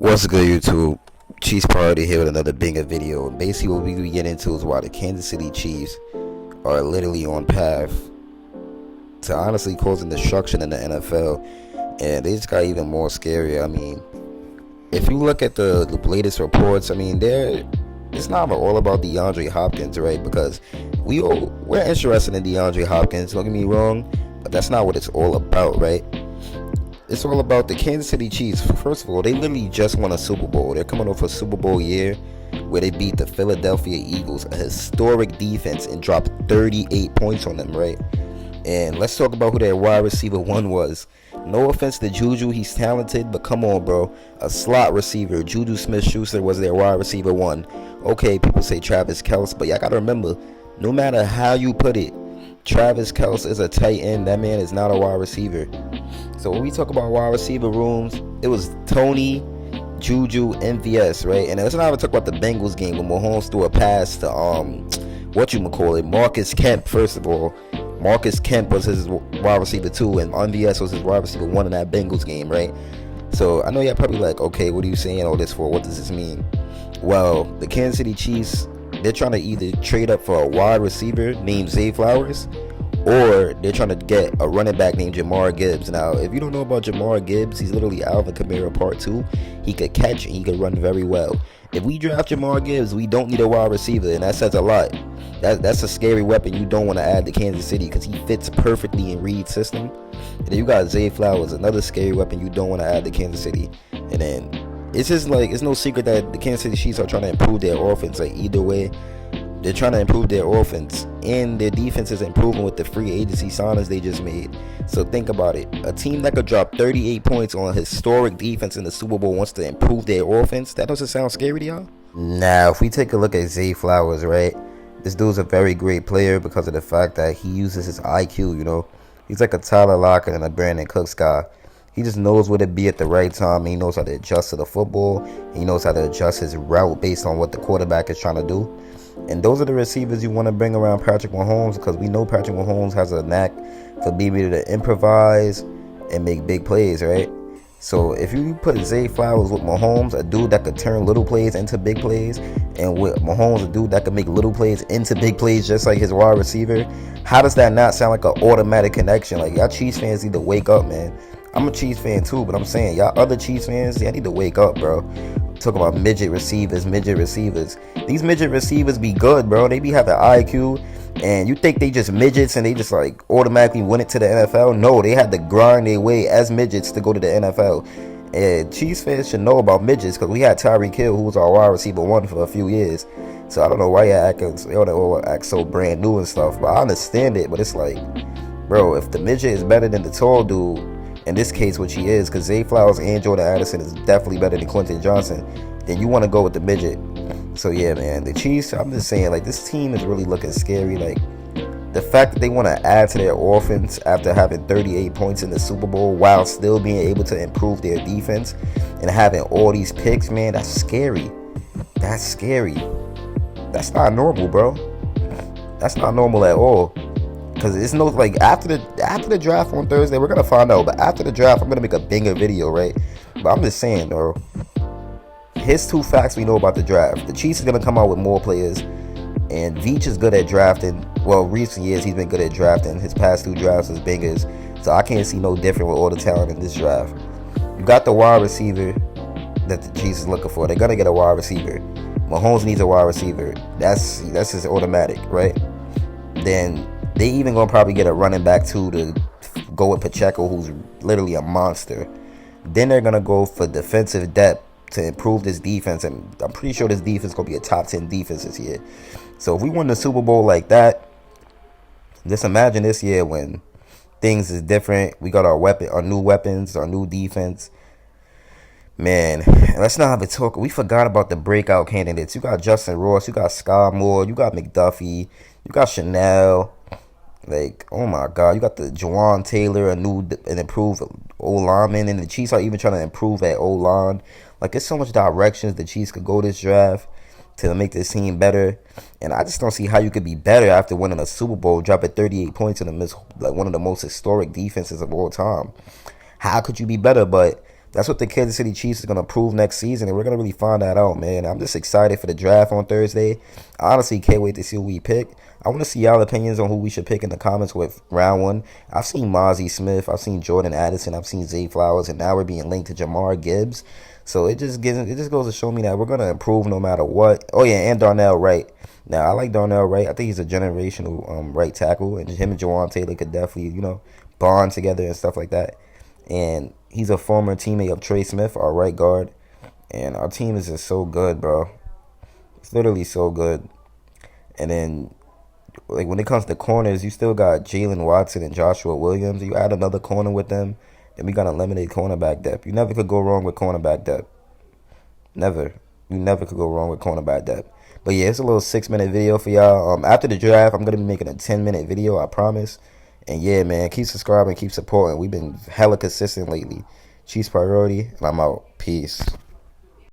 What's good, YouTube? Chiefs Party here with another banger video. And basically, what we get into is why the Kansas City Chiefs are literally on path to honestly causing destruction in the NFL. And they just got even more scary. I mean, if you look at the latest reports, I mean, it's not all about DeAndre Hopkins, right? Because we're interested in DeAndre Hopkins, don't get me wrong, but that's not what it's all about, right? It's all about the Kansas City Chiefs. First of all, they literally just won a Super Bowl. They're coming off a Super Bowl year where they beat the Philadelphia Eagles, a historic defense, and dropped 38 points on them, right? And let's talk about who their wide receiver one was. No offense to Juju, he's talented, but come on, bro. A slot receiver, Juju Smith-Schuster, was their wide receiver one. Okay, people say Travis Kelce, but y'all gotta remember, no matter how you put it, Travis Kelce is a tight end. That man is not a wide receiver. So when we talk about wide receiver rooms, it was Tony, Juju, MVS, right? And let's not even talk about the Bengals game when Mahomes threw a pass to Marcus Kemp. First of all, Marcus Kemp was his wide receiver 2, and MVS was his wide receiver 1 in that Bengals game, right? So I know y'all probably like, okay, what are you saying all this for? What does this mean? Well, the Kansas City Chiefs, they're trying to either trade up for a wide receiver named Zay Flowers, or they're trying to get a running back named Jamar Gibbs. Now, if you don't know about Jamar Gibbs, he's literally Alvin Kamara Part 2. He could catch and he could run very well. If we draft Jamar Gibbs, we don't need a wide receiver, and that says a lot. That's a scary weapon you don't want to add to Kansas City because he fits perfectly in Reed's system. And then you got Zay Flowers, another scary weapon you don't want to add to Kansas City. And then it's just like, it's no secret that the Kansas City Chiefs are trying to improve their offense. Like, either way, they're trying to improve their offense, and their defense is improving with the free agency signings they just made. So think about it. A team that could drop 38 points on a historic defense in the Super Bowl wants to improve their offense. That doesn't sound scary to y'all? Now, if we take a look at Zay Flowers, right? This dude's a very great player because of the fact that he uses his IQ, you know. He's like a Tyler Lockett and a Brandon Cooks guy. He just knows where to be at the right time. He knows how to adjust to the football. He knows how to adjust his route based on what the quarterback is trying to do. And those are the receivers you want to bring around Patrick Mahomes, because we know Patrick Mahomes has a knack for being able to improvise and make big plays, right? So if you put Zay Flowers with Mahomes, a dude that could turn little plays into big plays, and with Mahomes, a dude that could make little plays into big plays just like his wide receiver, how does that not sound like an automatic connection? Like, y'all Chiefs fans need to wake up, man. I'm a Chiefs fan too, but I'm saying y'all other Chiefs fans, y'all need to wake up, bro. Talk about midget receivers. These midget receivers be good, bro. They be having IQ, and you think they just midgets and they just like automatically win it to the NFL? No, they had to grind their way as midgets to go to the NFL. And Chiefs fans should know about midgets, because we had Tyreek Hill, who was our wide receiver 1 for a few years. So I don't know why y'all act so brand new and stuff, but I understand it. But it's like, bro, if the midget is better than the tall dude, in this case, which he is, because Zay Flowers and Jordan Addison is definitely better than Quentin Johnson, then you want to go with the midget. So yeah, man, the Chiefs, I'm just saying, like, this team is really looking scary. Like, the fact that they want to add to their offense after having 38 points in the Super Bowl while still being able to improve their defense and having all these picks, man, that's scary. That's scary. That's not normal, bro. That's not normal at all. Because it's no, like, after the draft on Thursday, we're going to find out. But after the draft, I'm going to make a banger video, right? But I'm just saying, though, here's 2 facts we know about the draft. The Chiefs are going to come out with more players. And Veach is good at drafting. Well, recent years, he's been good at drafting. His past 2 drafts was bangers. So I can't see no different with all the talent in this draft. You got the wide receiver that the Chiefs is looking for. They're going to get a wide receiver. Mahomes needs a wide receiver. That's just automatic, right? Then they even gonna probably get a running back too to go with Pacheco, who's literally a monster. Then they're gonna go for defensive depth to improve this defense, and I'm pretty sure this defense is gonna be a top 10 defense this year. So if we win the Super Bowl like that, just imagine this year when things is different. We got our new weapons, our new defense. Man, let's not have a talk. We forgot about the breakout candidates. You got Justin Ross, you got Sky Moore, you got McDuffie, you got Chanel. Like, oh my God, you got the Jawan Taylor, an improved O-lineman, and the Chiefs are even trying to improve at O-line. Like, there's so much directions the Chiefs could go this draft to make this team better, and I just don't see how you could be better after winning a Super Bowl, dropping 38 points in the midst, like one of the most historic defenses of all time. How could you be better? But That's what the Kansas City Chiefs is gonna prove next season, and we're gonna really find that out, man. I'm just excited for the draft on Thursday. I honestly can't wait to see who we pick. I want to see y'all opinions on who we should pick in the comments with round one. I've seen Mozzie Smith, I've seen Jordan Addison, I've seen Zay Flowers, and now we're being linked to Jamar Gibbs. So it just goes to show me that we're gonna improve no matter what. Oh yeah, and Darnell Wright. Now I like Darnell Wright. I think he's a generational right tackle, and him and Jawan Taylor could definitely bond together and stuff like that. And he's a former teammate of Trey Smith, our right guard. And our team is just so good, bro. It's literally so good. And then, like, when it comes to corners, you still got Jalen Watson and Joshua Williams. You add another corner with them, then we got eliminate cornerback depth. You never could go wrong with cornerback depth. Never. You never could go wrong with cornerback depth. But yeah, it's a little 6-minute video for y'all. After the draft, I'm gonna be making a 10-minute video, I promise. And yeah, man, keep subscribing, keep supporting. We've been hella consistent lately. Chiefs priority, and I'm out. Peace.